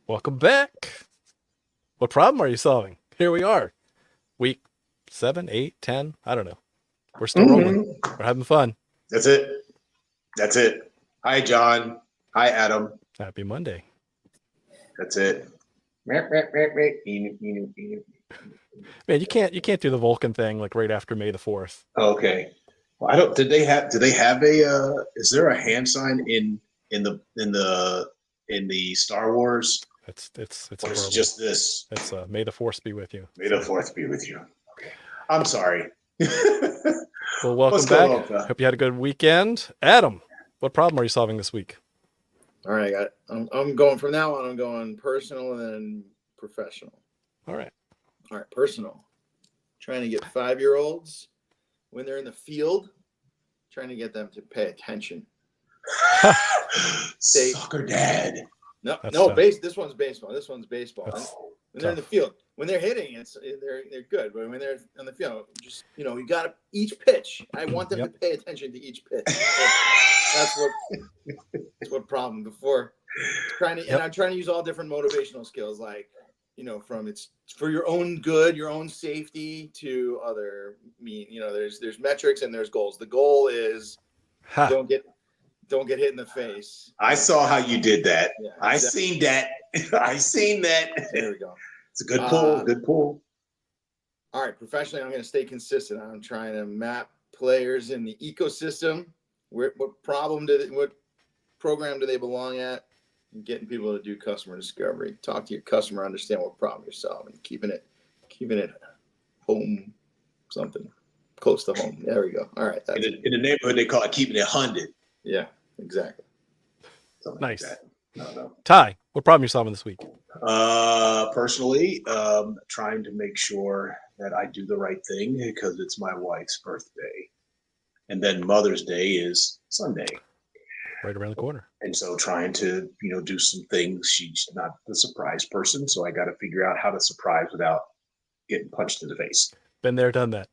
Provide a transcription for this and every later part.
Welcome back. What problem are you solving? Here we are. Week 7, 8, 10. I don't know. We're still rolling. We're having fun. That's it. That's it. Hi, John. Hi, Adam. Happy Monday. That's it. Man, you can't do the Vulcan thing like right after May the 4th. Okay. Well, I don't. Did they have a? Is there a hand sign in the Star Wars? It's Or is horrible. it just this? It's May the Force be with you. May the fourth be with you. Okay. I'm sorry. Well, welcome What's back. going on, Hope you had a good weekend. Adam, what problem are you solving this week? All right, I'm going from now on. I'm going personal and then professional. All right. Personal. Trying to get 5-year-olds when they're in the field, trying to get them to pay attention. Soccer dad. This one's baseball. This one's baseball. When they're in the Tough. field, when they're hitting, they're good. But when they're on the field, just you got to each pitch. I want them to pay attention to each pitch. That's what problem before and I'm trying to use all different motivational skills, like from it's for your own good, your own safety, to other there's metrics and there's goals. The goal is don't get hit in the face. I saw how you did that. Yeah, I seen that. I seen that. There we go. It's a good pull. Good pull. All right, professionally, I'm going to stay consistent. I'm trying to map players in the ecosystem. What program do they belong at? And getting people to do customer discovery. Talk to your customer, understand what problem you're solving. Keeping it home, something close to home. There we go. All right. In the neighborhood, they call it keeping it 100. Yeah, exactly. Something Nice. Like that. No. Ty, what problem are you solving this week? Personally, trying to make sure that I do the right thing because it's my wife's birthday. And then Mother's Day is Sunday. Right around the corner. And so trying to, do some things. She's not the surprise person, so I got to figure out how to surprise without getting punched in the face. Been there, done that.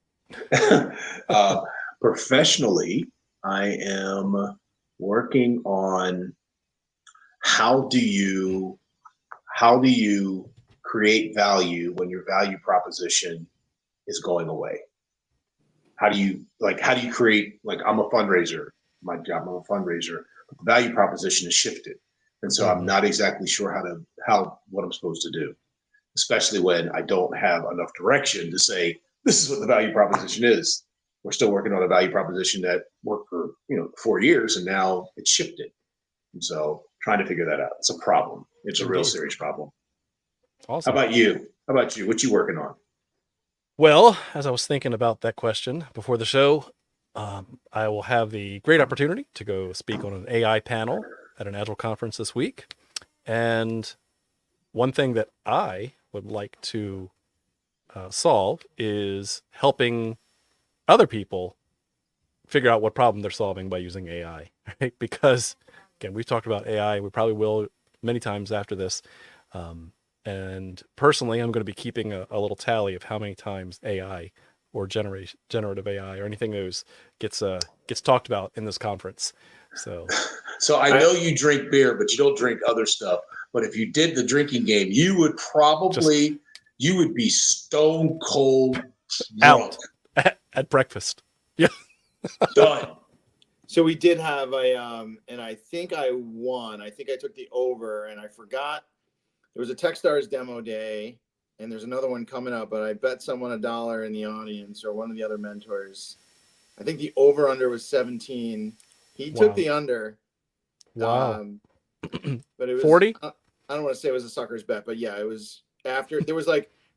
Professionally, I am working on how do you create value when your value proposition is going away? How do you create, I'm a fundraiser, my job, I'm a fundraiser, but the value proposition is shifted. And so I'm not exactly sure what I'm supposed to do, especially when I don't have enough direction to say, this is what the value proposition is. We're still working on a value proposition that worked for 4 years, and now it's shifted. And so trying to figure that out. It's a problem. It's a real serious problem. Awesome. How about you? What you working on? Well, as I was thinking about that question before the show, I will have the great opportunity to go speak on an AI panel at an Agile conference this week. And one thing that I would like to solve is helping other people figure out what problem they're solving by using AI, right? Because, again, we've talked about AI. We probably will many times after this. And personally, I'm going to be keeping a little tally of how many times AI or generative AI or anything that gets talked about in this conference. So I know you drink beer, but you don't drink other stuff. But if you did the drinking game, you would be stone cold drunk. Out at breakfast. Yeah. Done. So we did have and I think I won. I think I took the over, and I forgot. There was a Techstars demo day, and there's another one coming up, but I bet someone $1 in the audience or one of the other mentors. I think the over-under was 17. He took the under. Wow. But it was 40? I don't want to say it was a sucker's bet, but yeah, it was after.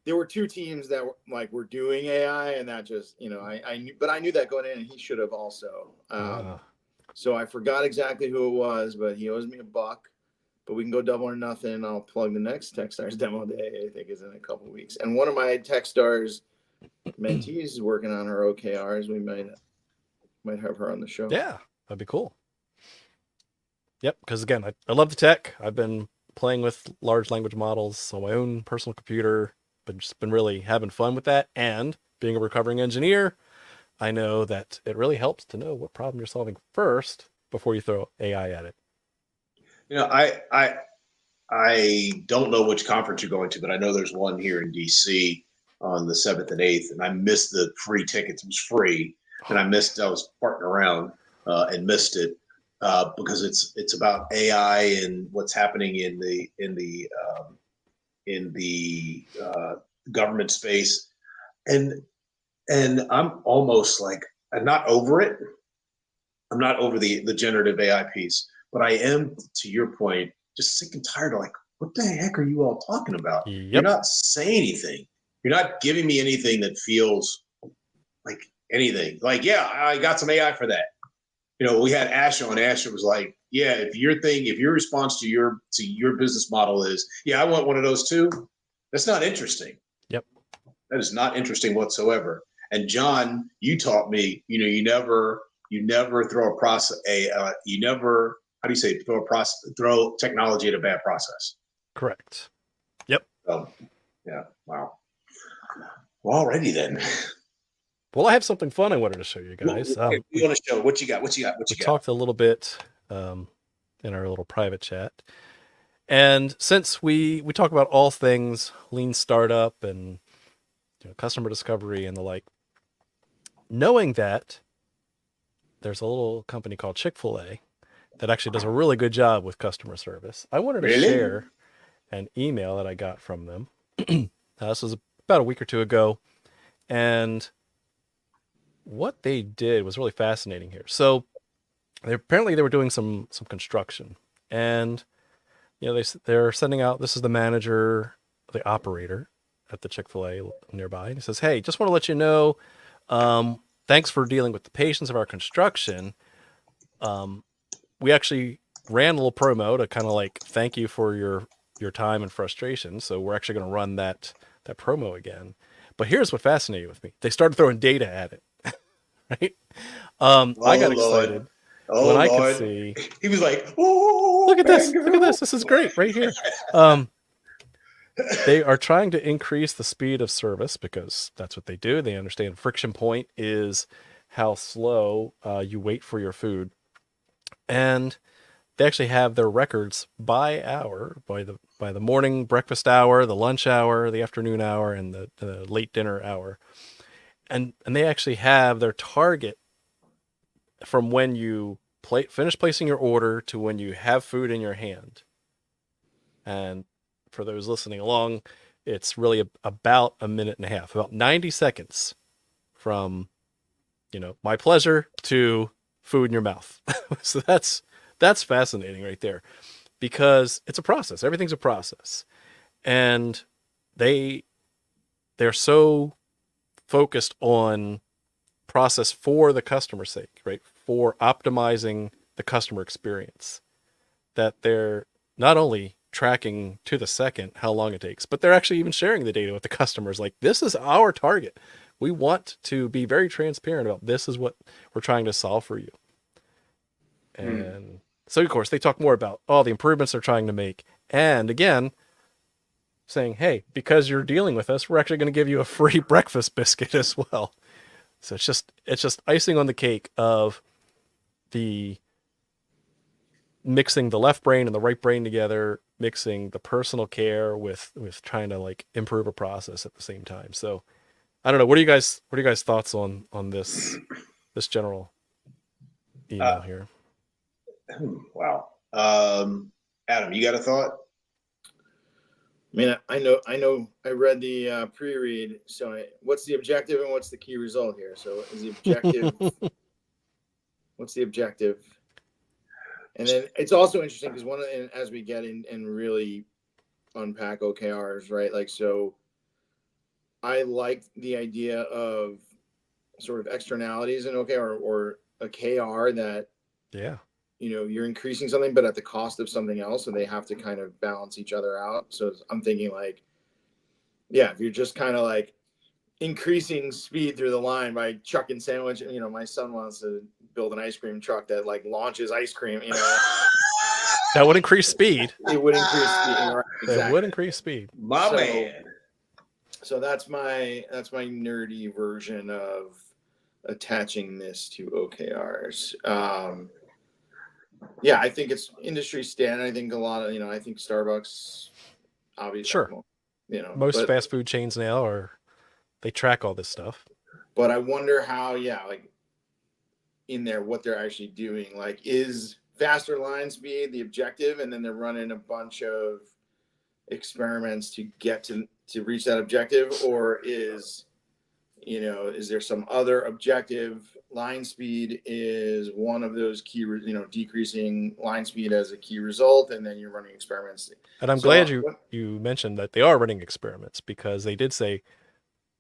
There were two teams that were doing AI, and that just, I knew, but I knew that going in, and he should have also. So I forgot exactly who it was, but he owes me $1. But we can go double or nothing. I'll plug the next Techstars demo day, I think is in a couple of weeks. And one of my Techstars mentees is working on her OKRs. We might have her on the show. Yeah, that'd be cool. Yep, because again, I love the tech. I've been playing with large language models on my own personal computer, but just been really having fun with that. And being a recovering engineer, I know that it really helps to know what problem you're solving first before you throw AI at it. I don't know which conference you're going to, but I know there's one here in DC on the 7th and 8th, and I missed the free tickets. It was free, and I was farting around and missed it because it's about AI and what's happening in the government space, and I'm almost like I'm not over it. I'm not over the generative AI piece, but I am, to your point, just sick and tired of like, what the heck are you all talking about? You're Yep. not saying anything. You're not giving me anything that feels like anything. Like, yeah, I got some AI for that. We had Asher on. Asher was like, yeah, if your response to your business model is, yeah, I want one of those too, that's not interesting. Yep. That is not interesting whatsoever. And John, you taught me, you never throw a process, you never, how do you say, throw technology at a bad process. Correct. Yep. Yeah. Wow. Well, alrighty then. Well, I have something fun I wanted to show you guys. We want to show what you got. We talked a little bit in our little private chat, and since we talk about all things lean startup and customer discovery and the like, knowing that there's a little company called Chick-fil-A that actually does a really good job with customer service, I wanted to share an email that I got from them. This was about a week or two ago, and what they did was really fascinating here. So apparently they were doing some construction, and they're sending out. This is the manager, the operator at the Chick-fil-A nearby, and he says, "Hey, just want to let you know, thanks for dealing with the patience of our construction. We actually ran a little promo to kind of like thank you for your time and frustration. So we're actually going to run that promo again. But here's what fascinated with me: they started throwing data at it, right? I got excited when I could see. He was like, "Oh, look at this! Look at this! This is great right here." They are trying to increase the speed of service because that's what they do. They understand friction point is how slow you wait for your food, and they actually have their records by hour, by the morning breakfast hour, the lunch hour, the afternoon hour, and the late dinner hour. And they actually have their target from when you finish placing your order to when you have food in your hand. And for those listening along, it's really about a minute and a half, about 90 seconds from, my pleasure to food in your mouth. So that's fascinating right there, because it's a process. Everything's a process. And they're so focused on process for the customer's sake, right? For optimizing the customer experience, that they're not only tracking to the second how long it takes, but they're actually even sharing the data with the customers. Like, this is our target. We want to be very transparent about this is what we're trying to solve for you. And so, of course, they talk more about all the improvements they're trying to make. And again, saying, hey, because you're dealing with us, we're actually going to give you a free breakfast biscuit as well. So it's just icing on the cake of the mixing the left brain and the right brain together, mixing the personal care with trying to like improve a process at the same time. So I don't know. What are you guys thoughts on this general email here? Wow. Adam, you got a thought? I mean, I know. I read the pre-read. So, what's the objective and what's the key result here? So, is the objective? What's the objective? And then it's also interesting because as we get in and really unpack OKRs, right? Like, so, I like the idea of sort of externalities in OKR or a KR that, you're increasing something, but at the cost of something else. So they have to kind of balance each other out. So I'm thinking like, if you're just kind of like increasing speed through the line by chucking sandwich, my son wants to build an ice cream truck that like launches ice cream, that would increase speed. It would increase speed. Right? Exactly. It would increase speed. My man. So that's my nerdy version of attaching this to OKRs. Yeah, I think it's industry standard. I think a lot of, I think Starbucks, obviously, Sure. Most but fast food chains now they track all this stuff. but I wonder how, like in there, what they're actually doing. Like, is faster line speed the objective, and then they're running a bunch of experiments to get to reach that objective, or is there some other objective? Line speed is one of those key, decreasing line speed as a key result, and then you're running experiments. And I'm glad you mentioned that they are running experiments, because they did say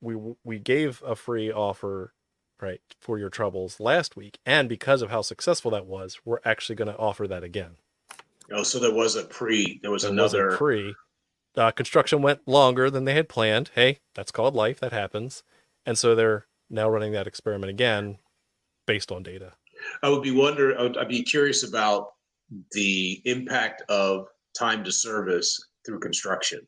we gave a free offer, right, for your troubles last week, and because of how successful that was, we're actually going to offer that again. Oh, so there was There another was a pre. Construction went longer than they had planned. Hey, that's called life. That happens. And so they're now running that experiment again based on data. I'd be curious about the impact of time to service through construction.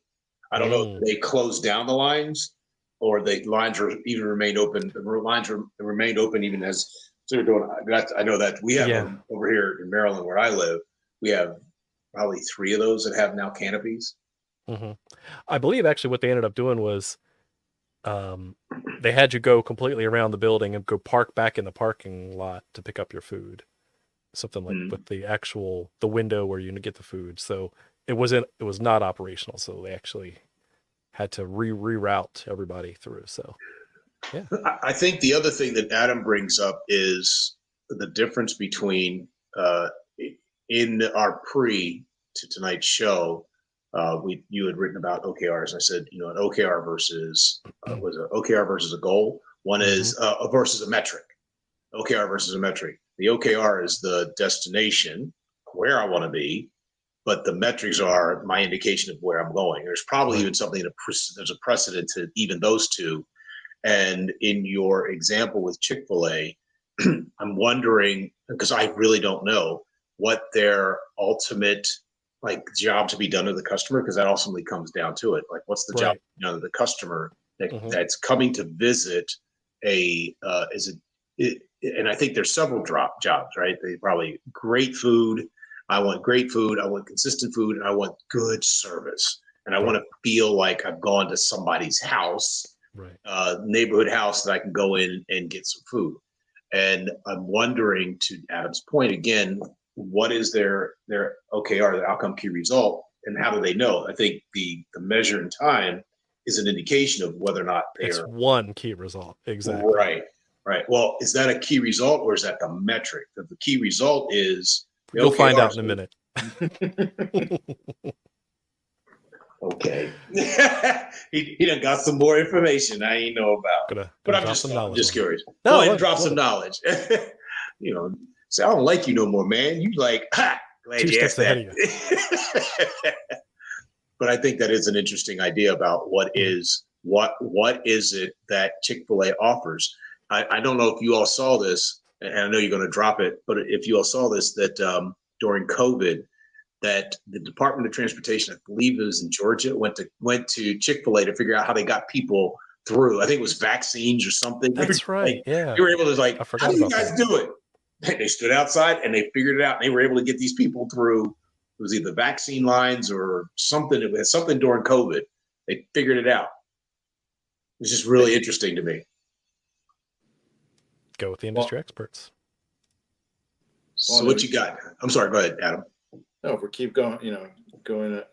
I don't know if they closed down the lines, or the lines are even remained open. The lines remained open even as they're doing. I know that we have over here in Maryland, where I live, we have probably 3 of those that have now canopies. Mm-hmm. I believe actually what they ended up doing was they had you go completely around the building and go park back in the parking lot to pick up your food. Something like with the window where you get the food. So it was not operational. So they actually had to reroute everybody through. So yeah. I think the other thing that Adam brings up is the difference between in our pre to tonight's show, you had written about OKRs. I said, an OKR versus was an OKR versus a goal. One is versus a metric. OKR versus a metric. The OKR is the destination, where I want to be, but the metrics are my indication of where I'm going. There's probably even something there's a precedent to even those two. And in your example with Chick-fil-A, I'm wondering, because I really don't know what their ultimate job to be done to the customer, because that ultimately comes down to it. Like, what's the job to the customer that's coming to visit and I think there's several jobs, right? They probably great food. I want great food. I want consistent food, and I want good service. And I want to feel like I've gone to somebody's house, neighborhood house, that I can go in and get some food. And I'm wondering, to Adam's point again, what is their OKR, the outcome key result, and how do they know? I think the measure in time is an indication of whether or not it's one key result. Exactly. Right. Well, is that a key result, or is that the metric? The key result is you'll find out in a minute. Okay. he done got some more information I ain't know about. But I'm just curious. No, go ahead and drop some knowledge. Say, I don't like you no more, man. You glad you asked that. But I think that is an interesting idea about what is it that Chick-fil-A offers. I don't know if you all saw this, and I know you're going to drop it, but if you all saw this, that during COVID, that the Department of Transportation, I believe it was in Georgia, went to Chick-fil-A to figure out how they got people through. I think it was vaccines or something. That's right. They were able to how do you guys do it? They stood outside and they figured it out. And they were able to get these people through. It was either vaccine lines or something. It was something during COVID. They figured it out. It's just really interesting to me. Go with the industry experts. So what you got? I'm sorry. Go ahead, Adam. No, if we keep going, going to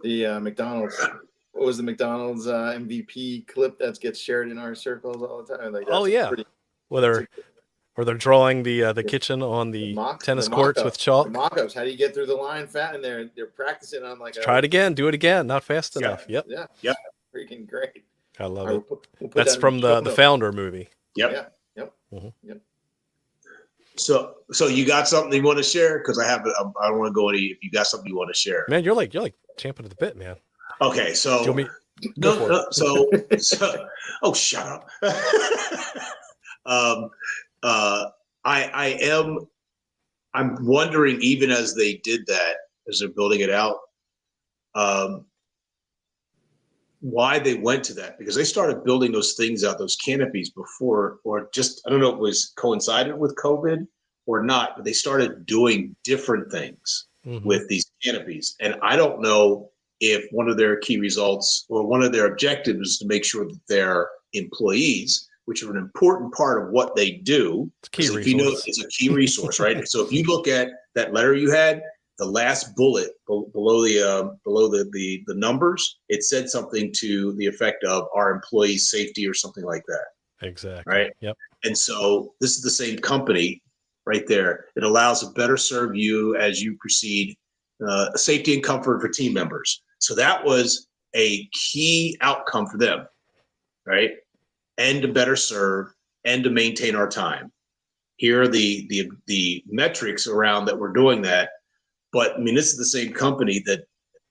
the McDonald's. What was the McDonald's MVP clip that gets shared in our circles all the time? Where they're drawing the kitchen on the tennis courts with chalk. The mock-ups. How do you get through the line fat? And they're practicing on try it again. Do it again. Not fast enough. Yep. Yeah. Freaking great. I love it. That's from the Founder movie. Yep. Yep. Yep. So you got something you want to share? Because I don't want to go any. If you got something you want to share, man, you're like champing at the bit, man. Okay, so oh, shut up. I'm wondering, even as they did that, as they're building it out, why they went to that, because they started building those things out, those canopies before, or just, I don't know if it was coincided with COVID, or not, but they started doing different things Mhm. with these canopies. And I don't know if one of their key results or one of their objectives is to make sure that their employees, which are an important part of what they do, It's a key because if you know, resource. it's a key resource, right? So if you look at that letter you had, the last bullet below the numbers, it said something to the effect of our employees' safety or something like that, Exactly. right? Yep. And so this is the same company right there. It allows to better serve you as you proceed, safety and comfort for team members. So that was a key outcome for them, right? And to better serve and to maintain our time. Here are the metrics around that we're doing that. But I mean, this is the same company that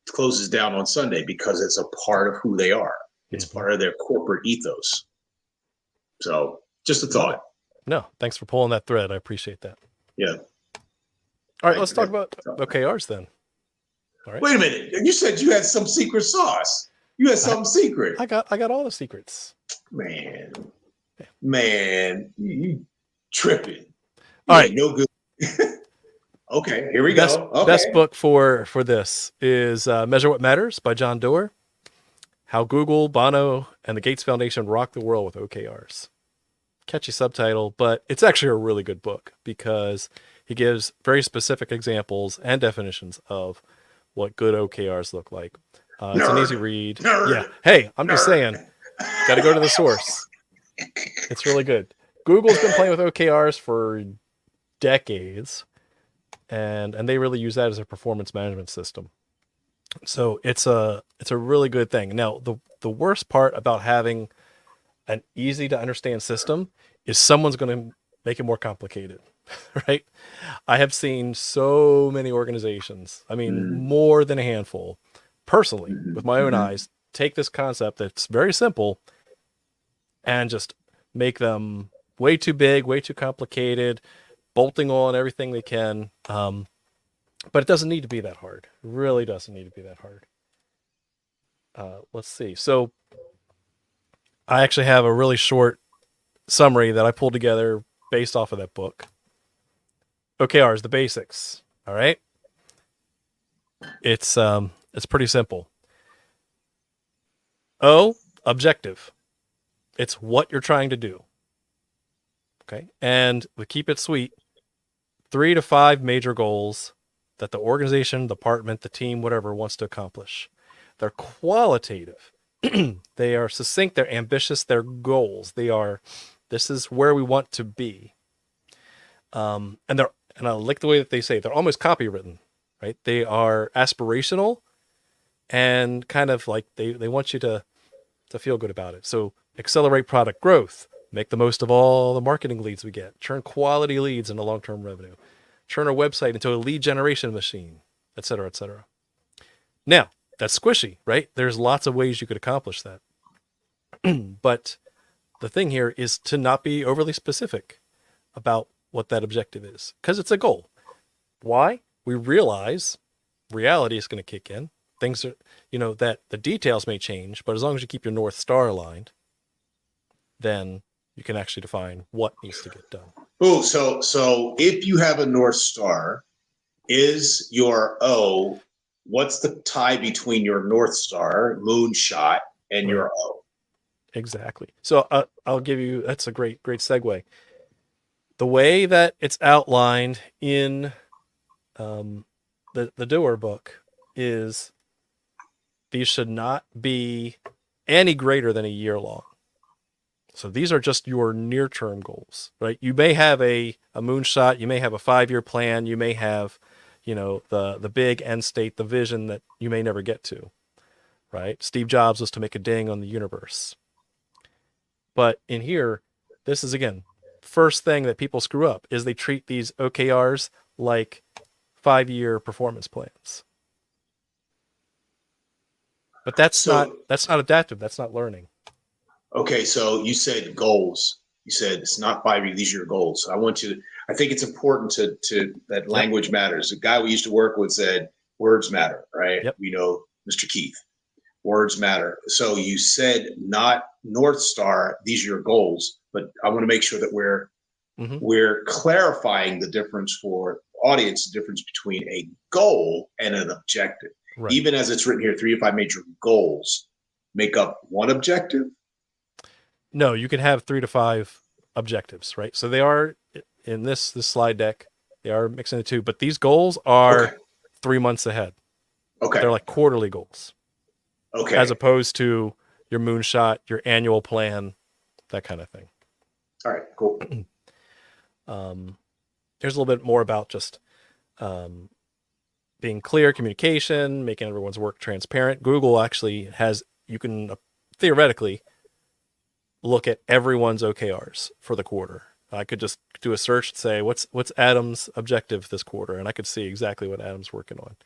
closes down on Sunday because it's a part of who they are. It's part of their corporate ethos. So just a thought. No, thanks for pulling that thread. I appreciate that. Yeah. All right, let's talk about OKRs then. All right. Wait a minute. You said you had some secret sauce. You had something secret. I got all the secrets. Man, you tripping. All right. No good. Okay, here we go. Okay. Best book for this is Measure What Matters by John Doerr. How Google, Bono, and the Gates Foundation rock the world with OKRs. Catchy subtitle, but it's actually a really good book because he gives very specific examples and definitions of what good OKRs look like. It's an easy read. Nerd. Yeah. Hey, I'm just saying, got to go to the source. It's really good. Google's been playing with OKRs for decades, and they really use that as a performance management system. So it's a really good thing. Now, the worst part about having an easy to understand system is someone's going to make it more complicated, right? I have seen so many organizations, I mean, more than a handful, personally, with my own eyes, take this concept that's very simple and just make them way too big, way too complicated, bolting on everything they can. But it doesn't need to be that hard. It really doesn't need to be that hard. Let's see. So I actually have a really short summary that I pulled together based off of that book. OKRs, the basics. All right. It's pretty simple. O, objective. It's what you're trying to do. Okay. And we keep it sweet. 3 to 5 major goals that the organization, department, the team, whatever wants to accomplish. They're qualitative. They are succinct. They're ambitious. They're goals. This is where we want to be. And I like the way that they say they're almost copywritten, right? They are aspirational and kind of like they want you to feel good about it. So accelerate product growth, make the most of all the marketing leads we get, turn quality leads into long-term revenue, turn our website into a lead generation machine, et cetera, et cetera. Now, that's squishy, right? There's lots of ways you could accomplish that. But the thing here is to not be overly specific about what that objective is, because it's a goal. Why? We realize reality is going to kick in. Things are, that the details may change, but as long as you keep your North Star aligned, then you can actually define what needs to get done. Oh, so if you have a North Star, is your O, what's the tie between your North Star, moonshot, and your O? Exactly. So I'll give you, that's a great segue. The way that it's outlined in the Doer book is these should not be any greater than a year long. So these are just your near-term goals, right? You may have a moonshot, you may have a 5-year plan, you may have, the big end state, the vision that you may never get to, right? Steve Jobs was to make a ding on the universe. But in here, this is, again, first thing that people screw up is they treat these OKRs like 5-year performance plans. But that's not adaptive. That's not learning. Okay, so you said goals. You said it's not 5 years, these are your goals. So I think it's important to that language matters. A guy we used to work with said, words matter, right? Yep. We know Mr. Keith. Words matter. So you said not North Star, these are your goals, but I want to make sure that we're We're clarifying the difference for audience, the difference between a goal and an objective. Right. Even as it's written here, 3 to 5 major goals make up one objective. No, you can have 3 to 5 objectives, right? So they are in this slide deck. They are mixing the two, but these goals are 3 months ahead. Okay. They're like quarterly goals. Okay. As opposed to your moonshot, your annual plan, that kind of thing. All right, cool. There's a little bit more about just being clear, communication, making everyone's work transparent. Google actually has, you can theoretically look at everyone's OKRs for the quarter. I could just do a search and say, what's Adam's objective this quarter? And I could see exactly what Adam's working on,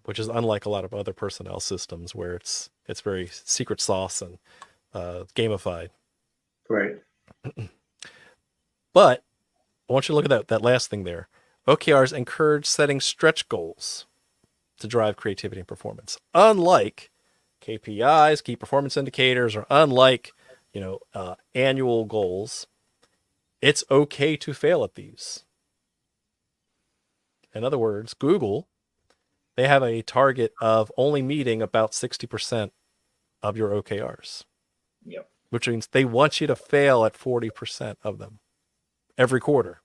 which is unlike a lot of other personnel systems where it's very secret sauce and gamified. Right. But I want you to look at that last thing there. OKRs encourage setting stretch goals to drive creativity and performance. Unlike KPIs, key performance indicators, or unlike annual goals, it's okay to fail at these. In other words, Google, they have a target of only meeting about 60% of your OKRs. Yep. Which means they want you to fail at 40% of them every quarter.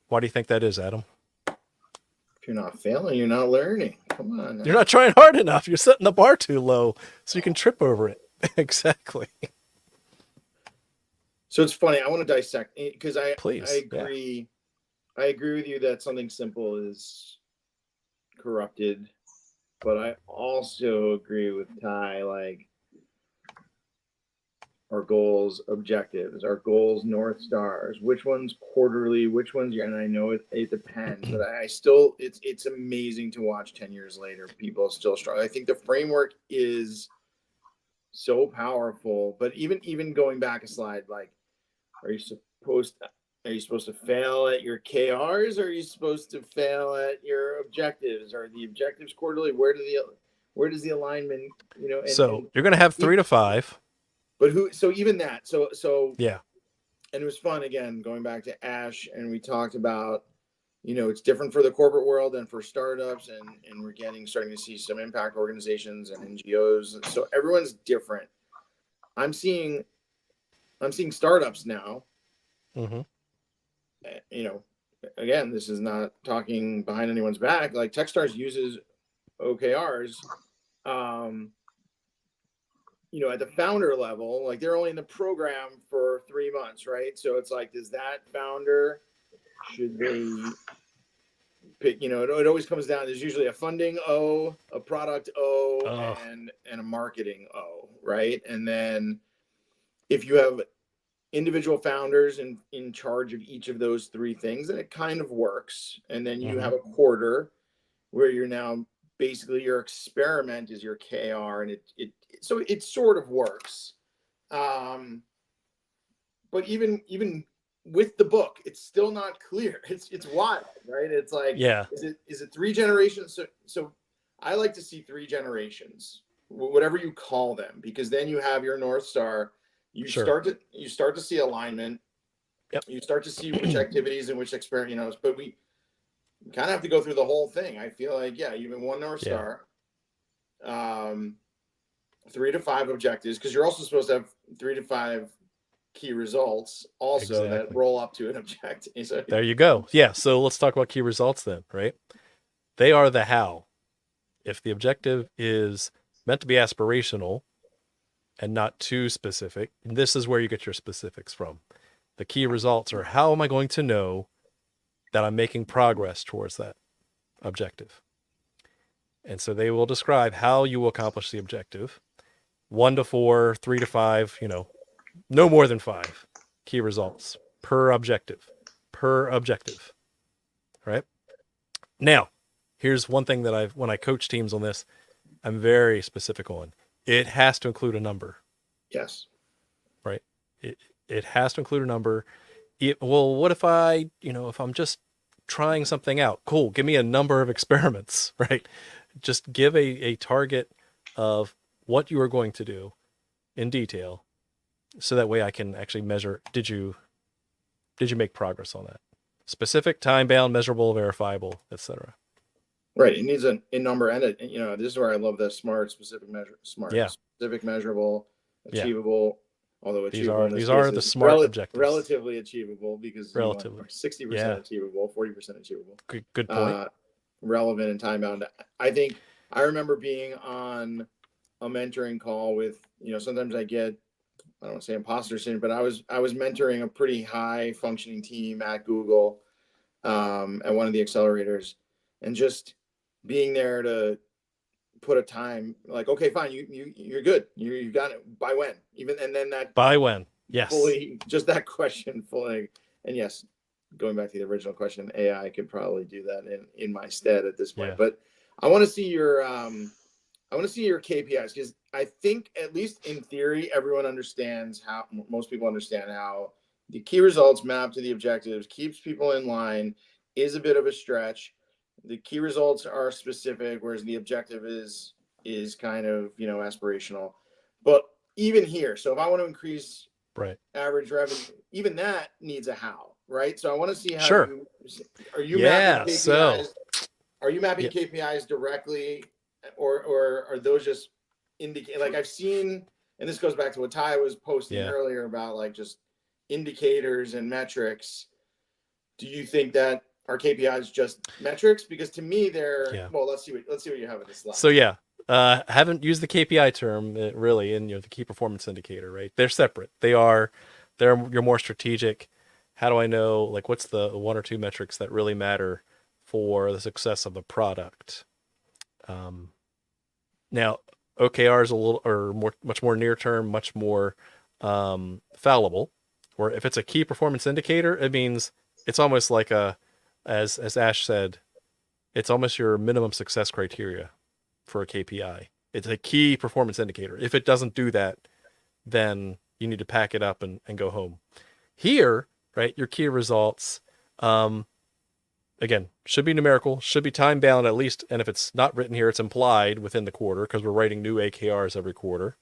Why do you think that is, Adam? If you're not failing, you're not learning. Come on. You're not trying hard enough. You're setting the bar too low so you can trip over it. Exactly. So it's funny. I want to dissect because I agree. Yeah. I agree with you that something simple is corrupted, but I also agree with Ty. Like our goals, objectives, our goals, North Stars, which one's quarterly, which one's year. And I know it depends, but I still, it's amazing to watch 10 years later, people still struggle. I think the framework is so powerful, but even going back a slide, like, are you supposed to fail at your KRs? Or are you supposed to fail at your objectives? Are the objectives quarterly? Where does the alignment, So you're going to have 3 to 5. But so even that, so yeah. And it was fun, again, going back to Ash, and we talked about, it's different for the corporate world and for startups, and we're starting to see some impact organizations and NGOs. So everyone's different. I'm seeing startups now. Mm-hmm. Again, this is not talking behind anyone's back. Like Techstars uses OKRs. At the founder level, like they're only in the program for 3 months, right? So it's like, does that founder, should they pick, it always comes down, there's usually a funding O, a product O, and a marketing O, right? And then if you have individual founders in charge of each of those 3 things, then it kind of works. And then you have a quarter where you're now basically your experiment is your KR, and so it sort of works. But even with the book, it's still not clear. It's wild, right? It's like, is it 3 generations? So I like to see 3 generations, whatever you call them, because then you have your North Star. You start to see alignment. Yep. You start to see which activities and which experiment, but we kind of have to go through the whole thing. I feel like, even 1 North Star, 3 to 5 objectives, because you're also supposed to have 3 to 5 key results also that roll up to an objective. So, there you go. Yeah. So let's talk about key results then, right? They are the how. If the objective is meant to be aspirational and not too specific, and this is where you get your specifics from. The key results are, how am I going to know that I'm making progress towards that objective? And so they will describe how you will accomplish the objective. 1 to 4, 3 to 5, no more than 5 key results per objective. Right? Now, here's one thing that when I coach teams on this, I'm very specific on. It has to include a number. Yes. Right? It has to include a number. Well, what if if I'm just trying something out? Cool. Give me a number of experiments, right? Just give a target of what you are going to do in detail, so that way I can actually measure, did you did you make progress on that? Specific, time bound, measurable, verifiable, etc. Right. It needs a number and it. You know, this is where I love the smart, specific, Yeah. specific, measurable, Yeah. achievable. Although achievable These are the smart objectives. relatively achievable because Relatively. you want 60% Yeah. achievable, 40% achievable. Good point. Relevant and time bound. I think I remember being on a mentoring call with, you know, sometimes I get, I don't want to say imposter syndrome, but I was mentoring a pretty high functioning team at Google, at one of the accelerators, and just being there to put a time, like, okay, fine, you're good, you got it, by when, even, and then that by when, yes, fully, just that question fully, and yes, going back to the original question, AI could probably do that in my stead at this point. Yeah. But I want to see your KPIs, because I think, at least in theory, everyone understands how, most people understand how the key results map to the objectives, keeps people in line, is a bit of a stretch. The key results are specific, whereas the objective is kind of, you know, aspirational. But even here, so if I want to increase right, average revenue, even that needs a how, right? So I want to see how sure. Are you Yeah, mapping KPIs? so Are you mapping KPIs directly, or are those just indicate, like I've seen, and this goes back to what Ty was posting earlier about, like, just indicators and metrics. Do you think that our KPIs just metrics? Because to me, they're well. Let's see what you have in this slide. So haven't used the KPI term really in, you know, the key performance indicator, right? They're separate. They're your more strategic. How do I know, like, what's the one or two metrics that really matter for the success of the product? Now OKRs much more near term, much more fallible. Or if it's a key performance indicator, it means it's almost like as Ash said, it's almost your minimum success criteria for a KPI. It's a key performance indicator. If it doesn't do that, then you need to pack it up and go home. Here, right, your key results, again, should be numerical, should be time bound at least. And if it's not written here, it's implied within the quarter, because we're writing new OKRs every quarter.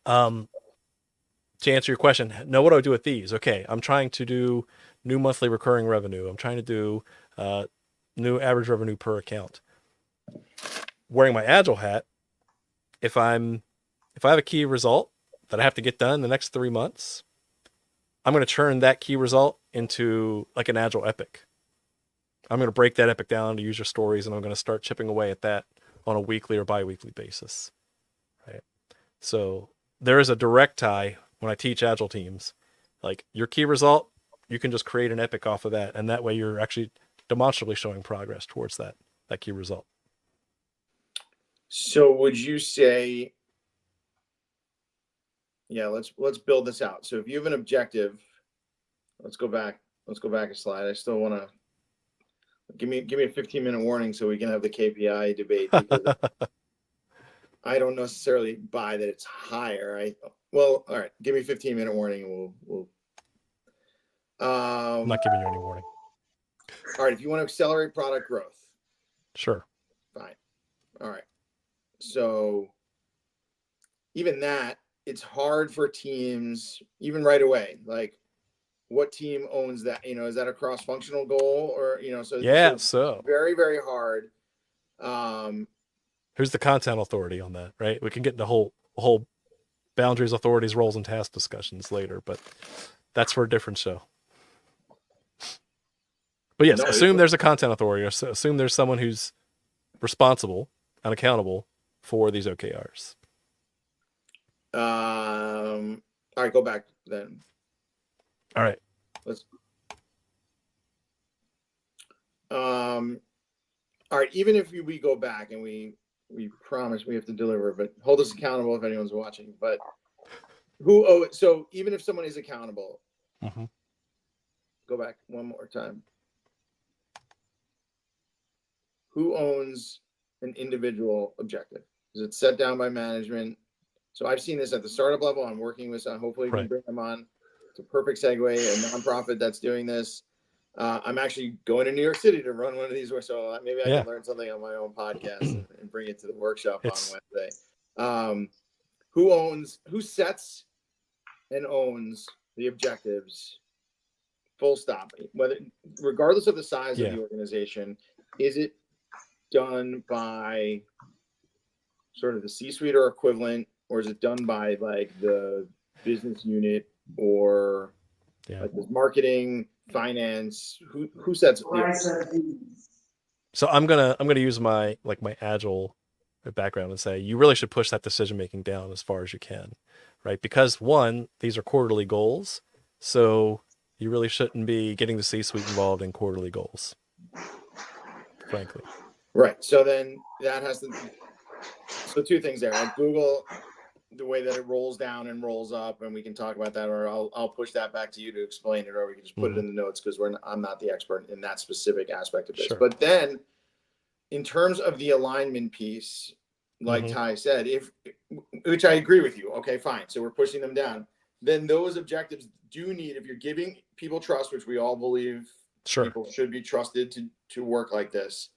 To answer your question, now what do I do with these? Okay, I'm trying to do new monthly recurring revenue. I'm trying to do new average revenue per account. Wearing my Agile hat, if I have a key result that I have to get done in the next 3 months, I'm going to turn that key result into like an Agile epic. I'm going to break that epic down to user stories, and I'm going to start chipping away at that on a weekly or bi-weekly basis. Right. So there is a direct tie when I teach Agile teams. Like, your key result, you can just create an epic off of that, and that way you're actually demonstrably showing progress towards that key result. So would you say, let's build this out. So if you have an objective, let's go back a slide. I still want to give me a 15-minute warning so we can have the KPI debate, because I don't necessarily buy that it's higher. All right, give me a 15-minute warning and we'll I'm not giving you any warning. All right, if you want to accelerate product growth. Sure. Fine. All right. So even that, it's hard for teams, even right away. Like, what team owns that? You know, is that a cross-functional goal, or, you know, so very, very hard. Who's the content authority on that, right? We can get into whole boundaries, authorities, roles, and task discussions later, but that's for a different show. But yes, assume there's a content authority, or assume there's someone who's responsible and accountable for these OKRs. All right, go back then. All right. All right, even if we go back and we promise we have to deliver, but hold us accountable if anyone's watching. But so even if someone is accountable, go back one more time. Who owns an individual objective? Is it set down by management? So I've seen this at the startup level. I'm working with some, hopefully we can bring them on. It's a perfect segue, a nonprofit that's doing this. I'm actually going to New York City to run one of these, so maybe I can learn something on my own podcast and bring it to the workshop on Wednesday. Who sets and owns the objectives full stop. Whether, regardless of the size Yeah. of the organization, is it done by sort of the C-suite or equivalent, or is it done by like the business unit, or like the marketing, finance? Who sets the So I'm gonna use my agile background and say you really should push that decision making down as far as you can, right? Because one, these are quarterly goals, so you really shouldn't be getting the C-suite involved in quarterly goals, frankly. Right. So then that has to. So two things there. At Google, the way that it rolls down and rolls up, and we can talk about that, or I'll push that back to you to explain it, or we can just put it in the notes because I'm not the expert in that specific aspect of this. Sure. But then, in terms of the alignment piece, like Ty said, which I agree with you. Okay, fine. So we're pushing them down. Then those objectives do need, if you're giving people trust, which we all believe people should be trusted to work like this.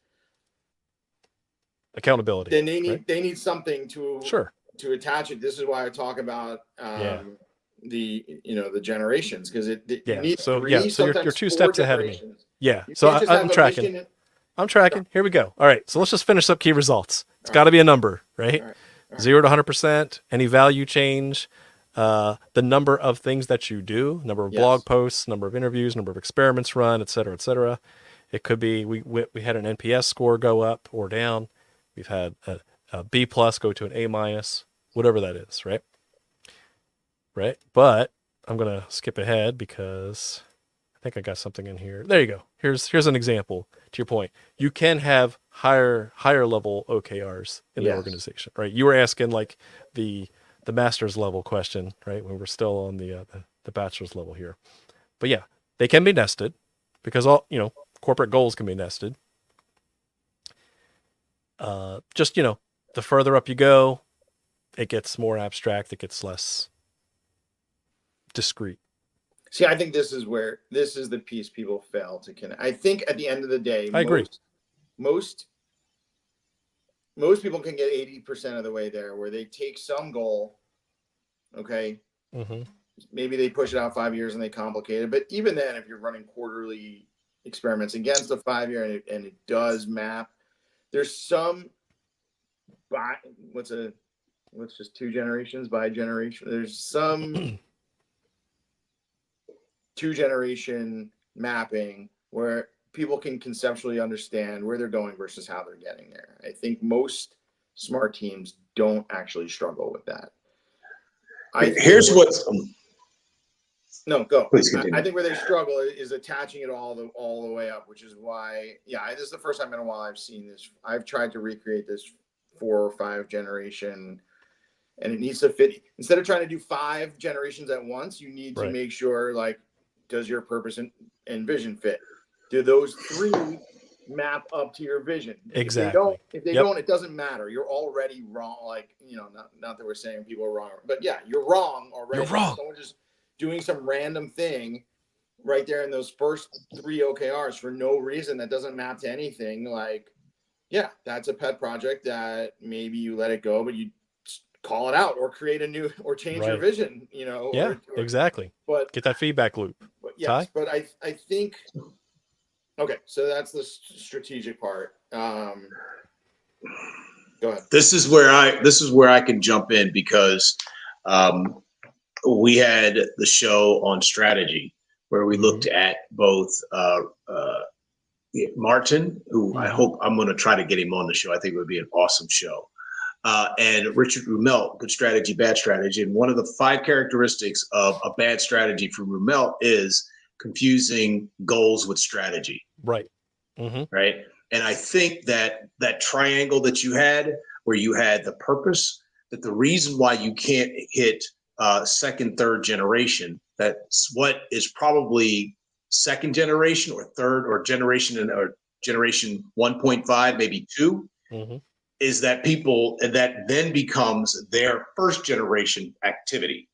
Accountability. Then they need something to attach it. This is why I talk about the generations, because it needs three, so you're 2 steps ahead of me. Yeah. You So can't I'm tracking. I'm tracking. Here we go. All right. So let's just finish up key results. It's got to be a number, right? All right. 0 to 100%, any value change, the number of things that you do, number of blog posts, number of interviews, number of experiments run, et cetera, et cetera. It could be we had an NPS score go up or down. We've had a B plus go to an A minus, whatever that is, right? Right. But I'm going to skip ahead because I think I got something in here. There you go. Here's an example to your point. You can have higher level OKRs in the organization, right? You were asking like the master's level question, right? When we're still on the bachelor's level here. But yeah, they can be nested because corporate goals can be nested. Just, the further up you go, it gets more abstract. It gets less discrete. See, I think this is the piece people fail to connect. I think at the end of the day, I agree. Most people can get 80% of the way there, where they take some goal, okay? Maybe they push it out 5 years and they complicate it. But even then, if you're running quarterly experiments against a 5 year and it does map, there's some what's just 2 generations by generation. There's some 2-generation mapping where people can conceptually understand where they're going versus how they're getting there. I think most smart teams don't actually struggle with that. Here's what's no, go. Please continue. I think where they struggle is attaching it all the way up, which is why, this is the first time in a while I've seen this. I've tried to recreate this 4 or 5 generation, and it needs to fit. Instead of trying to do 5 generations at once, you need to make sure, like, does your purpose and vision fit? Do those 3 map up to your vision? Exactly. If they don't, it doesn't matter. You're already wrong. Like, not that we're saying people are wrong, but you're wrong already. You're wrong. Someone just doing some random thing right there in those first 3 OKRs for no reason that doesn't map to anything. Like, that's a pet project that maybe you let it go, but you call it out or create a new or change your vision, exactly. But get that feedback loop. But I think, okay, so that's the strategic part. Go ahead. This is where I can jump in because we had the show on strategy where we looked at both Martin, who I hope I'm going to try to get him on the show. I think it would be an awesome show. And Richard Rumelt, Good Strategy, Bad Strategy. And one of the 5 characteristics of a bad strategy for Rumelt is confusing goals with strategy. Right. Right. And I think that triangle that you had, where you had the purpose, that the reason why you can't hit second, third generation, that's what is probably second generation or third or generation 1.5, maybe 2. Is that people that then becomes their first generation activity.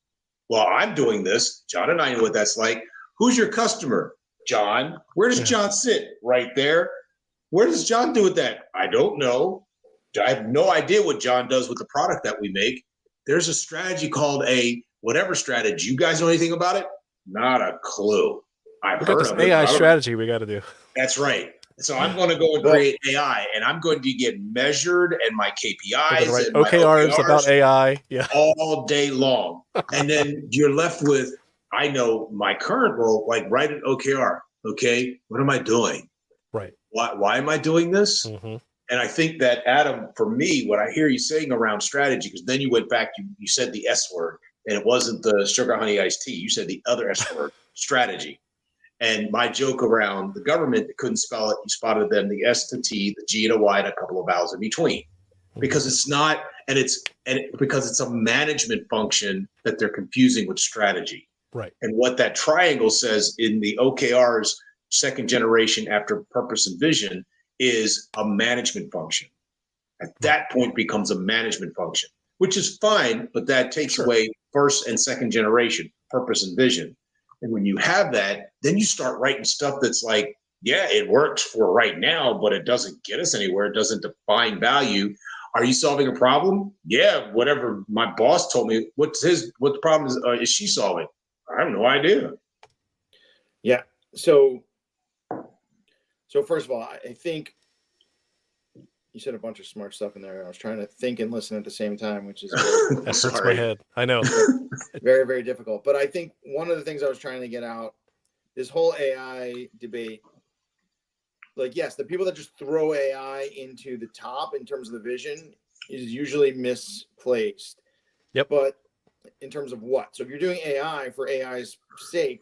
Well, I'm doing this. John and I know what that's like. Who's your customer? John. Where does John sit? Right there. Where does John do with that? I don't know. I have no idea what John does with the product that we make. There's a strategy called a whatever strategy. You guys know anything about it? Not a clue. I've We got heard this of it. AI strategy we got to do. That's right. So I'm going to go and create AI, and I'm going to get measured and my KPIs and my OKRs about AI. Yeah. all day long. And then you're left with, I know my current role, like write an OKR. Okay, what am I doing? Right. Why am I doing this? Mm-hmm. And I think that, Adam, for me, what I hear you saying around strategy, because then you went back, you said the S word, and it wasn't the sugar honey iced tea. You said the other S word, strategy. And my joke around the government that couldn't spell it, you spotted them, the S to T, the G to Y, and a couple of vowels in between. Because it's not, because it's a management function that they're confusing with strategy. Right. And what that triangle says in the OKRs, second generation after purpose and vision, is a management function. At that point becomes a management function, which is fine, but that takes away first and second generation, purpose and vision. And when you have that, then you start writing stuff that's like, yeah, it works for right now, but it doesn't get us anywhere. It doesn't define value. Are you solving a problem? Yeah, whatever my boss told me. What the problem is she solving? I have no idea. Yeah. So first of all, I think you said a bunch of smart stuff in there. I was trying to think and listen at the same time, which is that hurts my head. I know. Very, very difficult. But I think one of the things I was trying to get out, this whole AI debate, like, yes, the people that just throw AI into the top in terms of the vision is usually misplaced. Yep. But in terms of what? So if you're doing AI for AI's sake,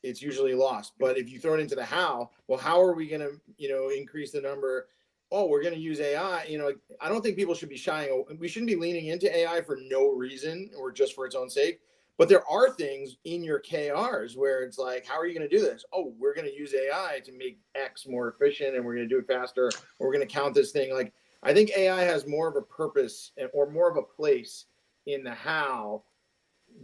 it's usually lost. But if you throw it into the how, well, how are we going to, increase the number? Oh, we're going to use AI. I don't think people should be we shouldn't be leaning into AI for no reason or just for its own sake. But there are things in your KRs where it's like, how are you going to do this? Oh, we're going to use AI to make X more efficient, and we're going to do it faster. Or we're going to count this thing. Like, I think AI has more of a purpose or more of a place in the how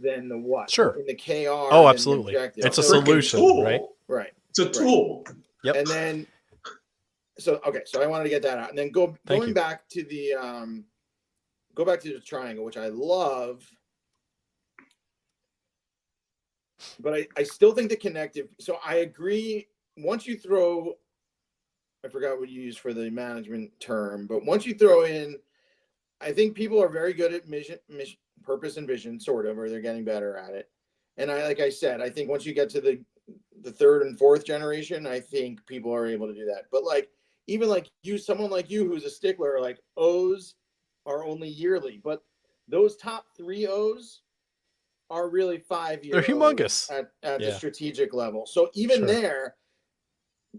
than the what. Sure. In the KR. Oh, absolutely. It's a solution, tool. right? Right. It's a tool. Yep. And then, so I wanted to get that out, and then going back to the triangle, which I love, but I still think the connective. So I agree. Once you throw, I forgot what you used for the management term, but once you throw in, I think people are very good at mission, purpose and vision, sort of, or they're getting better at it. And like I said, I think once you get to the third and fourth generation, I think people are able to do that. But like, even like someone like you who's a stickler, like O's are only yearly, but those top 3 O's are really 5 years. They're humongous at the strategic level. So even there,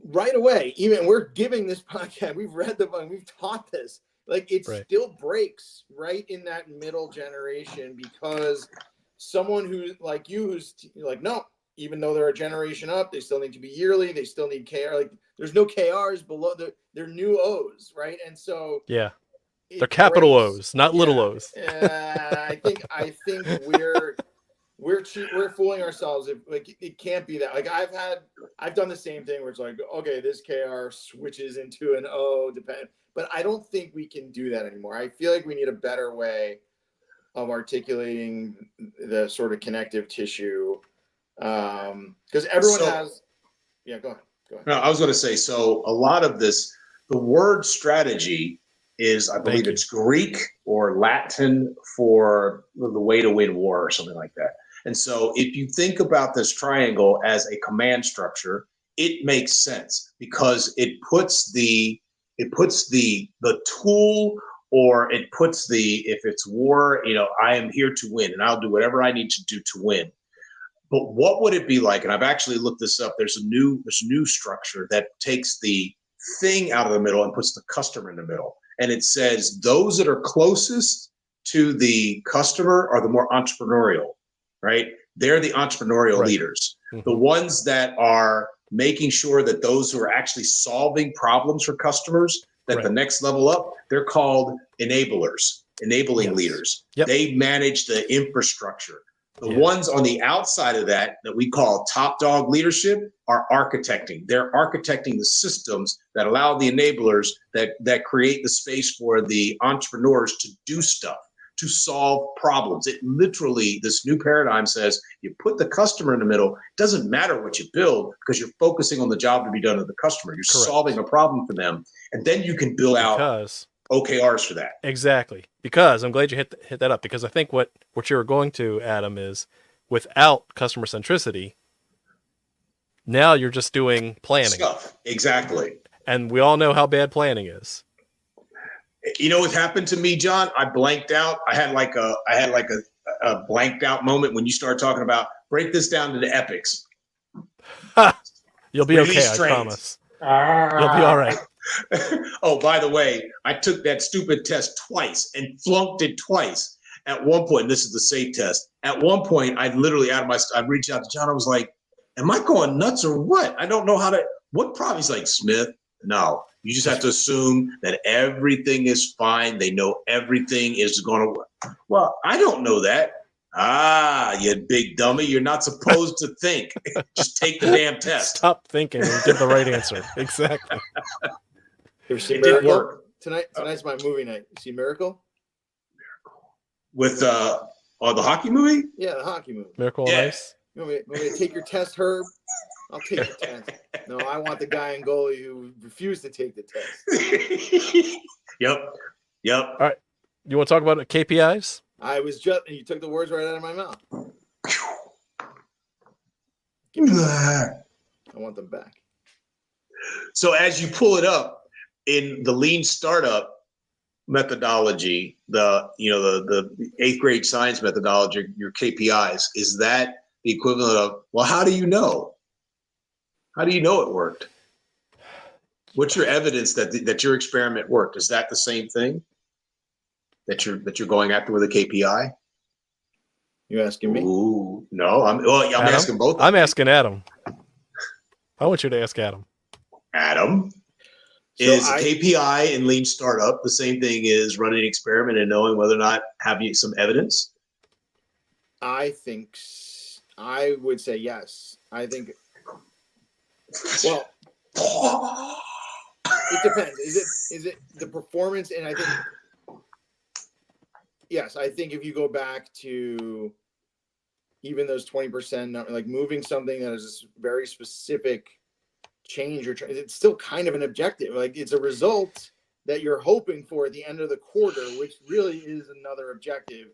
right away, even we're giving this podcast, we've read the book, we've taught this. Like, it still breaks right in that middle generation, because someone who's like you, who's like, no, even though they're a generation up, they still need to be yearly. They still need KR. Like, there's no KRs below. They're new O's, right? And so they're capital O's, not little O's. I think we're fooling ourselves. If like, it can't be that. Like, I've done the same thing where it's like, okay, this KR switches into an O, but I don't think we can do that anymore. I feel like we need a better way of articulating the sort of connective tissue. Because everyone has. Yeah, go ahead. No, I was going to say, so a lot of this, the word strategy is, I believe it's Greek or Latin for the way to win war or something like that. And so if you think about this triangle as a command structure, it makes sense, because it puts the tool, or it puts if it's war, I am here to win, and I'll do whatever I need to do to win. But what would it be like? And I've actually looked this up. There's a new structure that takes the thing out of the middle and puts the customer in the middle. And it says those that are closest to the customer are the more entrepreneurial, right? They're the entrepreneurial leaders. Mm-hmm. The ones that are making sure that those who are actually solving problems for customers, that the next level up, they're called enablers, enabling leaders. Yep. They manage the infrastructure. The ones on the outside of that we call top dog leadership are architecting. They're architecting the systems that allow the enablers that create the space for the entrepreneurs to do stuff, to solve problems. It literally, this new paradigm says you put the customer in the middle. It doesn't matter what you build because you're focusing on the job to be done to the customer. You're Correct. solving a problem for them. And then you can build out OKRs for that. Exactly. Because I'm glad you hit that up, because I think what you were going to, Adam, is without customer centricity, now you're just doing planning. Stuff. Exactly. And we all know how bad planning is. You know what happened to me, John? I blanked out. I had like a blanked out moment when you started talking about break this down to the epics. You'll be okay, I promise. You'll be all right. Oh, by the way, I took that stupid test twice and flunked it twice. At one point, this is the safe test. At one point, I literally I reached out to John. I was like, am I going nuts or what? I don't know what problem? He's like, Smith, no. You just have to assume that everything is fine. They know everything is going to work. Well, I don't know that. You big dummy. You're not supposed to think. Just take the damn test. Stop thinking and get the right answer. Exactly. It didn't work. Tonight's my movie night. You see Miracle? With the hockey movie? Yeah, the hockey movie. Miracle on Ice? You want me to take your test, Herb? I'll take the test. No, I want the guy in goalie who refused to take the test. Yep. All right. You want to talk about KPIs? You took the words right out of my mouth. I want them back. So as you pull it up in the lean startup methodology, the 8th grade science methodology, your KPIs, is that the equivalent of, well, how do you know? How do you know it worked? What's your evidence that your experiment worked? Is that the same thing that you're going after with a KPI? You asking me? Ooh, no. I'm asking both. I'm asking Adam. I want you to ask Adam. Adam, is KPI in lean startup the same thing as running an experiment and knowing whether or not have you some evidence? I would say yes. I think. Well, it depends. Is it the performance? And I think yes. I think if you go back to even those 20%, like moving something that is a very specific change, it's still kind of an objective. Like it's a result that you're hoping for at the end of the quarter, which really is another objective.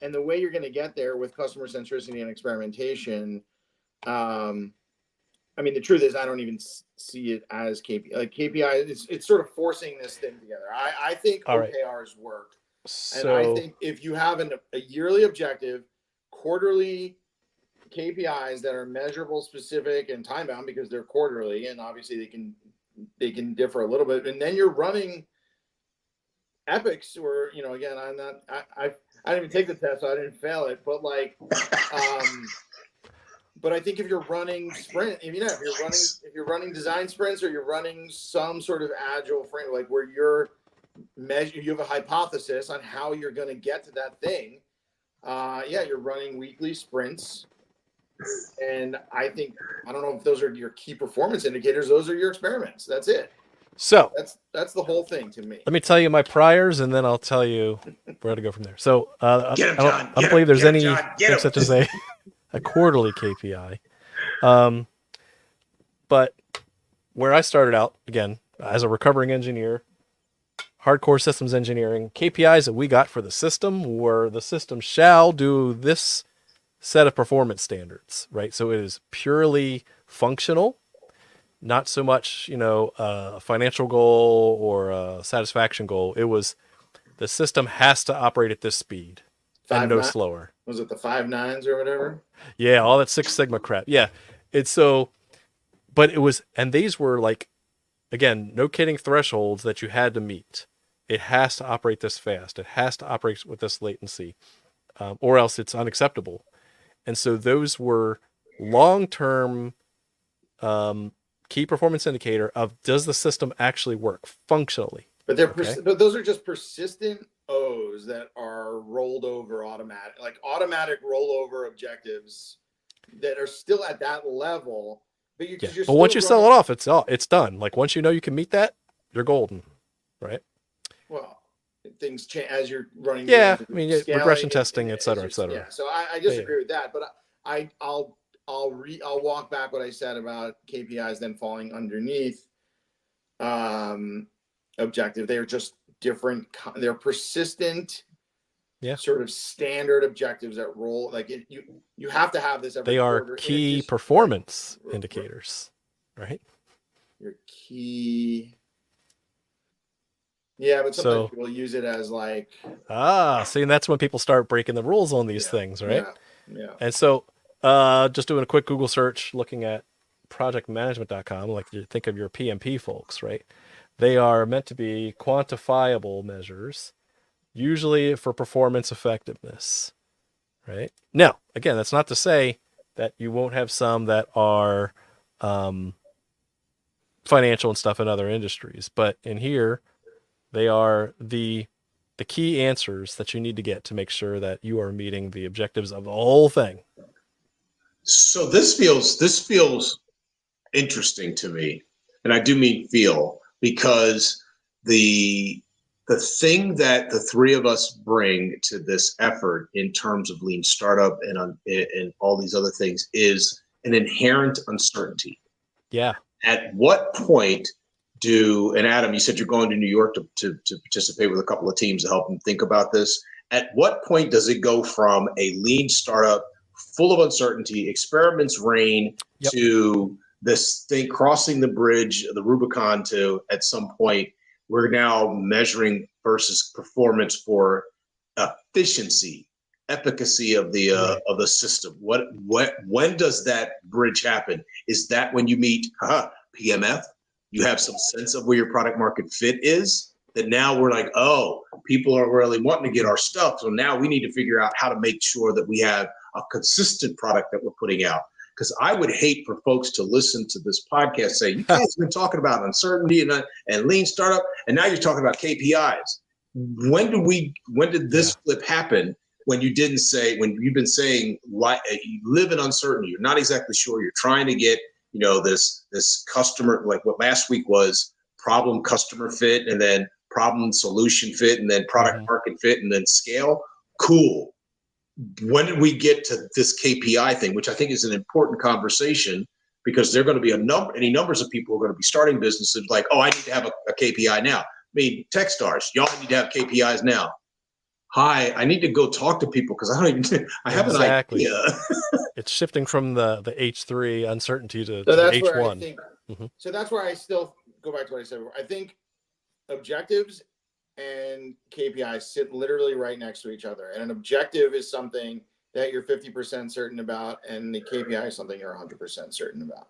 And the way you're going to get there with customer centricity and experimentation, I mean, the truth is, I don't even see it as KPI. Like KPI, it's sort of forcing this thing together. I think OKRs work. And I think if you have a yearly objective, quarterly KPIs that are measurable, specific, and time bound because they're quarterly, and obviously they can differ a little bit. And then you're running epics, or again, I didn't even take the test, so I didn't fail it. But but I think if you're running sprint, if you're running design sprints, or you're running some sort of agile frame, like where you have a hypothesis on how you're going to get to that thing. You're running weekly sprints. And I don't know if those are your key performance indicators. Those are your experiments. That's it. So that's the whole thing to me. Let me tell you my priors, and then I'll tell you where to go from there. So I don't believe there's anything such as a quarterly KPI. But where I started out, again, as a recovering engineer, hardcore systems engineering, KPIs that we got for the system were the system shall do this set of performance standards, right? So it is purely functional, not so much, a financial goal or a satisfaction goal. It was the system has to operate at this speed and no slower. Was it the 5 9s or whatever? Yeah, all that Six Sigma crap. Yeah. But it was, and these were like, again, no kidding, thresholds that you had to meet. It has to operate this fast. It has to operate with this latency, or else it's unacceptable. And so those were long-term key performance indicator of, does the system actually work functionally? But but those are just persistent O's that are rolled over automatic rollover objectives that are still at that level. But once you sell it off, it's done. Like once you know you can meet that, you're golden, right? Well, things change as you're running. Yeah, I mean, scaling regression testing, et cetera, et it's cetera. Yeah, so I disagree with that, but I'll walk back what I said about KPIs then falling underneath objective. They're just different. They're persistent, sort of standard objectives that roll. Like you have to have this every They are quarter. key performance indicators, right? Your key. Yeah, but sometimes people use it as like. See, and that's when people start breaking the rules on these things, right? Yeah. And so, just doing a quick Google search, looking at projectmanagement.com, like you think of your PMP folks, right? They are meant to be quantifiable measures, usually for performance effectiveness, right? Now, again, that's not to say that you won't have some that are financial and stuff in other industries, but in here, they are the key answers that you need to get to make sure that you are meeting the objectives of the whole thing. So this feels interesting to me, and I do mean feel, because the thing that the three of us bring to this effort in terms of lean startup and all these other things is an inherent uncertainty. Yeah. At what point and Adam, you said you're going to New York to participate with a couple of teams to help them think about this. At what point does it go from a lean startup full of uncertainty, experiments reign, to this thing crossing the bridge, the Rubicon, to at some point we're now measuring versus performance for efficiency, efficacy of the system? When does that bridge happen? Is that when you meet PMF? You have some sense of where your product market fit is, that now we're like, oh, people are really wanting to get our stuff. So now we need to figure out how to make sure that we have a consistent product that we're putting out. Because I would hate for folks to listen to this podcast say, you guys have been talking about uncertainty and lean startup, and now you're talking about KPIs. When did this flip happen? When you've been saying, you live in uncertainty, you're not exactly sure, you're trying to get this customer, like what last week was problem customer fit, and then problem solution fit, and then product market fit, and then scale. Cool. When did we get to this KPI thing, which I think is an important conversation, because there are going to be any numbers of people who are going to be starting businesses like, oh, I need to have a KPI now. I mean, Techstars, y'all need to have KPIs now. Hi, I need to go talk to people because I have an idea. It's shifting from the H3 uncertainty to the H1. Where I think, So that's where I still go back to what I said before. I think objectives and KPIs sit literally right next to each other. And an objective is something that you're 50% certain about, and the KPI is something you're 100% certain about.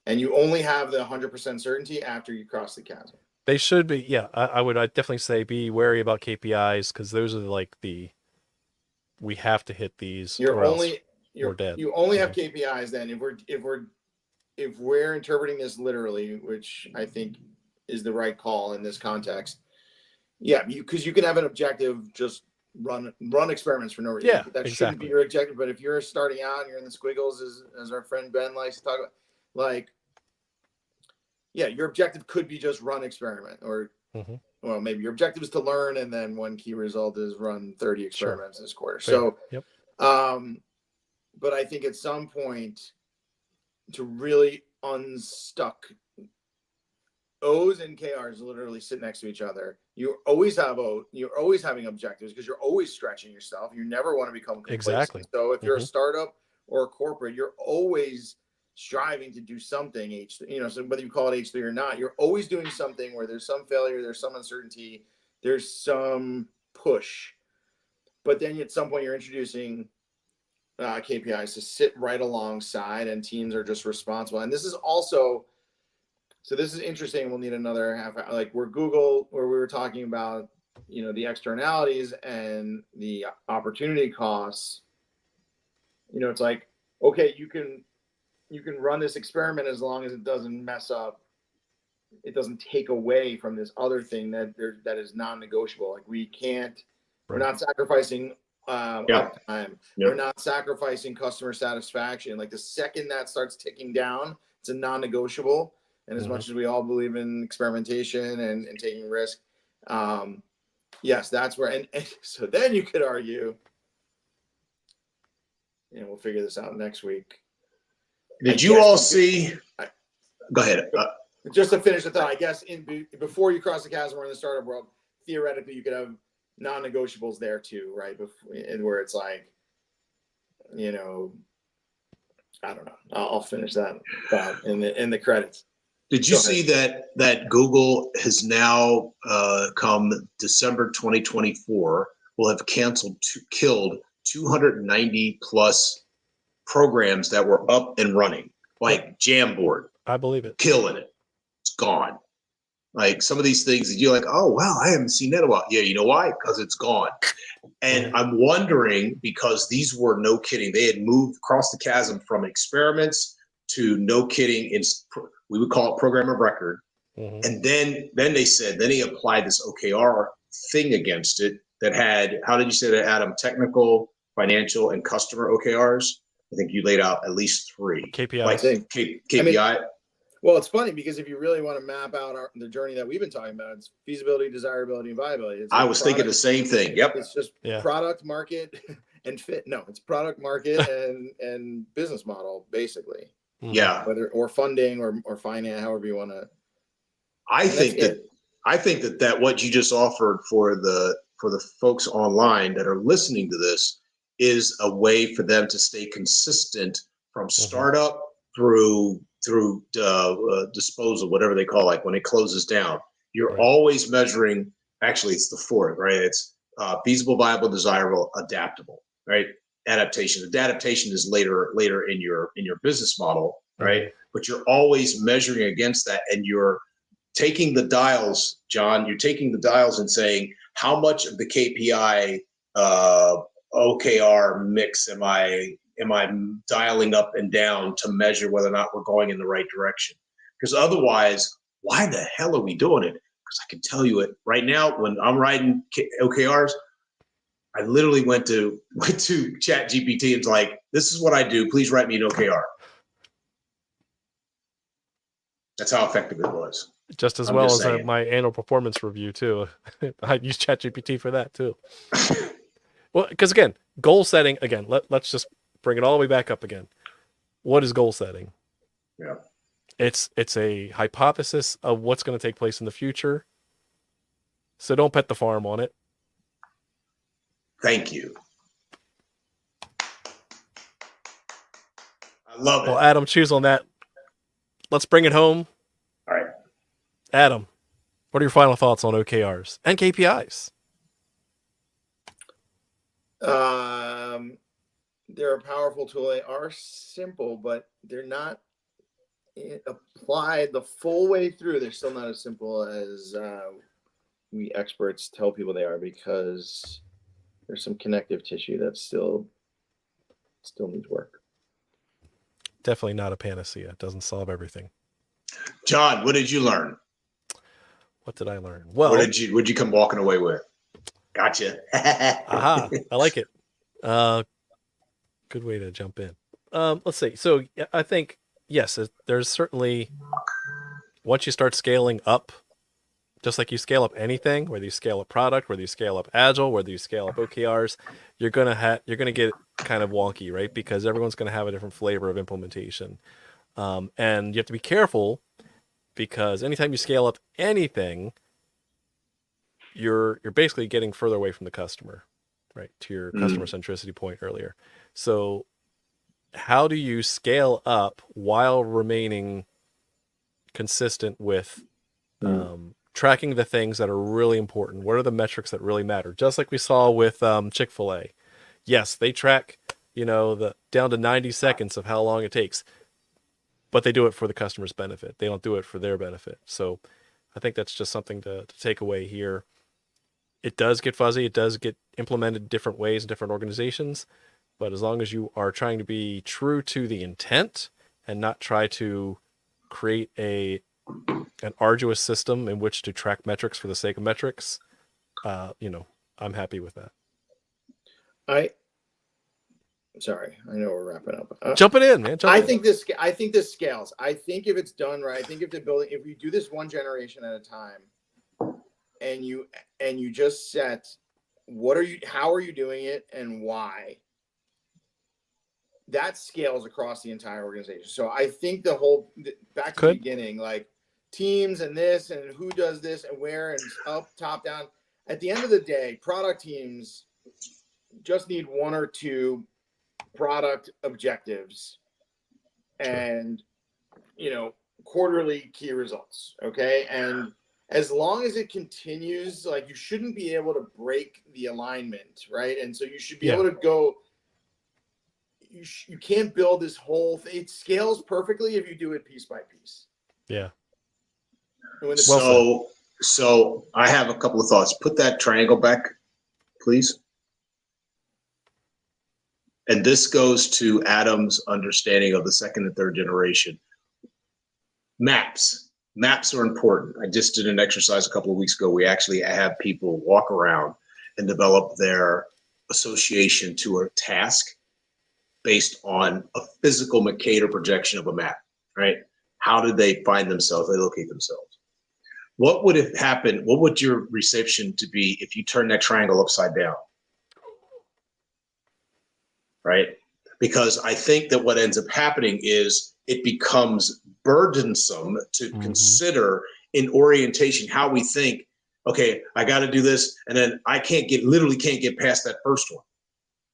And you only have the 100% certainty after you cross the chasm. They should be, yeah. I'd definitely say be wary about KPIs, because those are we have to hit these. We're dead. You only have KPIs then if we're interpreting this literally, which I think is the right call in this context. Yeah, because you can have an objective, just run experiments for no reason. Yeah, that shouldn't be your objective. But if you're starting out and you're in the squiggles, as our friend Ben likes to talk about, like, yeah, your objective could be just run experiment, or well, maybe your objective is to learn, and then one key result is run 30 experiments this quarter. So, but I think at some point, to really unstuck, O's and KRs literally sit next to each other. You always have you're always having objectives because you're always stretching yourself. You never want to become complacent. Exactly. So if you're a startup or a corporate, you're always striving to do something so whether you call it H3 or not, you're always doing something where there's some failure, there's some uncertainty, there's some push. But then at some point you're introducing KPIs to sit right alongside, and teams are just responsible. And this is also, so this is interesting. We'll need another half hour, like where we were talking about, the externalities and the opportunity costs. It's like, okay, you can run this experiment as long as it doesn't mess up. It doesn't take away from this other thing that is non-negotiable. Like we're not sacrificing uptime. We're not sacrificing customer satisfaction. Like the second that starts ticking down, it's a non-negotiable. And as much as we all believe in experimentation and taking risk, yes, that's where, and so then you could argue, and we'll figure this out next week. Did you all see? Go ahead. Just to finish the thought, I guess before you cross the chasm or in the startup world, theoretically, you could have non-negotiables there too, right? Where it's like, you know, I don't know. I'll finish that thought in the credits. Did you see that Google has now come December 2024 will have killed 290 plus programs that were up and running, like Jamboard. I believe it. Killing it. It's gone. Like some of these things that you're like, oh wow, I haven't seen that in a while. Yeah, you know why? Because it's gone. And I'm wondering, because these were, no kidding, they had moved across the chasm from experiments to, no kidding, we would call it program of record. And then they said, then he applied this OKR thing against it that had, how did you say that, Adam? Technical, financial, and customer OKRs. I think you laid out at least 3 KPIs. Like KPI. Well, it's funny because if you really want to map out the journey that we've been talking about, it's feasibility, desirability, and viability. I was thinking the same thing. Yep. It's just product, market, and fit. No, it's product, market, and business model, basically. Yeah. Whether or funding or finance, however you want to. I think that what you just offered for the folks online that are listening to this is a way for them to stay consistent from startup through disposal, whatever they call, like when it closes down. You're always measuring. Actually, it's the 4th, right? It's feasible, viable, desirable, adaptable, right? Adaptation. Adaptation is later in your business model, right? But you're always measuring against that, and you're taking the dials, John. You're taking the dials and saying, how much of the KPI OKR mix am I dialing up and down to measure whether or not we're going in the right direction? Because otherwise, why the hell are we doing it? Because I can tell you it right now, when I'm writing OKRs, I literally went to Chat GPT and was like, this is what I do. Please write me an OKR. That's how effective it was. Just as well as my annual performance review too. I use ChatGPT for that too. Well, because again, goal setting, again, let's just bring it all the way back up again. What is goal setting? Yeah. It's a hypothesis of what's going to take place in the future. So don't bet the farm on it. Thank you. I love it. Well, Adam, choose on that. Let's bring it home. All right. Adam, what are your final thoughts on OKRs and KPIs? They're a powerful tool. They are simple, but they're not applied the full way through. They're still not as simple as we experts tell people they are, because there's some connective tissue that still needs work. Definitely not a panacea. It doesn't solve everything. John, what did you learn? What did I learn? Well, what'd you come walking away with? Gotcha. Aha, I like it. Good way to jump in. Let's see. So I think, yes, there's certainly, once you start scaling up, just like you scale up anything, whether you scale up product, whether you scale up Agile, whether you scale up OKRs, you're gonna get kind of wonky, right? Because everyone's gonna have a different flavor of implementation, and you have to be careful, because anytime you scale up anything, you're basically getting further away from the customer, right? To your customer centricity point earlier. So how do you scale up while remaining consistent with tracking the things that are really important? What are the metrics that really matter? Just like we saw with Chick-fil-A. Yes, they track, the down to 90 seconds of how long it takes, but they do it for the customer's benefit. They don't do it for their benefit. So I think that's just something to take away here. It does get fuzzy. It does get implemented different ways in different organizations. But as long as you are trying to be true to the intent and not try to create an arduous system in which to track metrics for the sake of metrics, I'm happy with that. Sorry, I know we're wrapping up. Jumping in, man. I think this scales. I think if it's done right, I think if we do this one generation at a time, and you just set how are you doing it and why, that scales across the entire organization. So I think back to the beginning, like teams and this and who does this and where and up, top, down. At the end of the day, product teams just need one or two product objectives and, quarterly key results. Okay. And as long as it continues, like, you shouldn't be able to break the alignment, right? And so you should be able to go. You can't build this whole thing. It scales perfectly if you do it piece by piece. Yeah. So I have a couple of thoughts. Put that triangle back, please. And this goes to Adam's understanding of the second and third generation. Maps are important. I just did an exercise a couple of weeks ago. We actually have people walk around and develop their association to a task based on a physical Mercator projection of a map, right? How did they find themselves? They locate themselves. What would have happened? What would your reception to be if you turn that triangle upside down? Right? Because I think that what ends up happening is it becomes burdensome to consider in orientation how we think, okay, I got to do this. And then I literally can't get past that first one,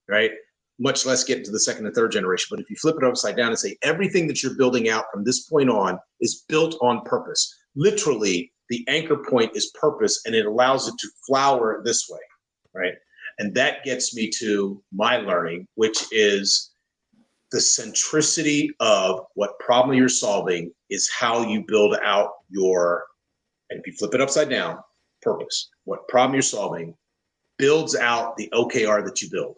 right? Much less get into the second and third generation. But if you flip it upside down and say everything that you're building out from this point on is built on purpose, literally the anchor point is purpose, and it allows it to flower this way, right? And that gets me to my learning, which is the centricity of what problem you're solving is how you build out and if you flip it upside down, purpose. What problem you're solving builds out the OKR that you build.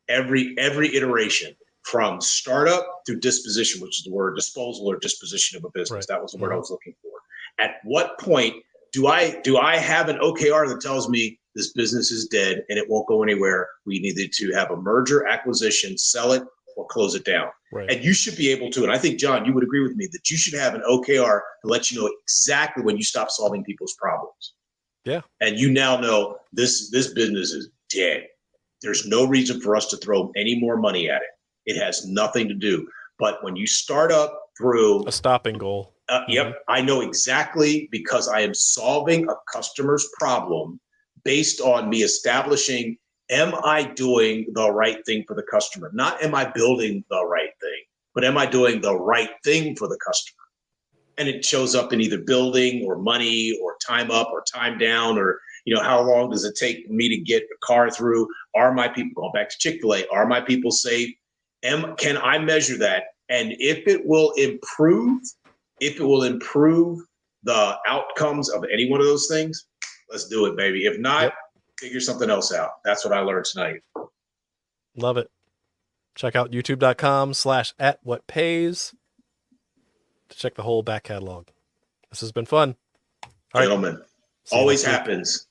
Every iteration from startup through disposition, which is the word disposal or disposition of a business. Right. That was the word I was looking for. At what point do I have an OKR that tells me this business is dead and it won't go anywhere? We needed to have a merger, acquisition, sell it, or close it down. Right. And you should be able to, and I think, John, you would agree with me that you should have an OKR to let you know exactly when you stop solving people's problems. Yeah. And you now know this business is dead. There's no reason for us to throw any more money at it. It has nothing to do. But when you start up through a stopping goal. Yep. I know exactly, because I am solving a customer's problem based on me establishing, am I doing the right thing for the customer? Not am I building the right thing, but am I doing the right thing for the customer? And it shows up in either building or money or time up or time down, or, how long does it take me to get a car through? Are my people, going back to Chick-fil-A, are my people safe? Can I measure that? And if it will improve the outcomes of any one of those things, let's do it, baby. If not, figure something else out. That's what I learned tonight. Love it. Check out youtube.com/@whatpays to check the whole back catalog. This has been fun. All right. Gentlemen, always happens.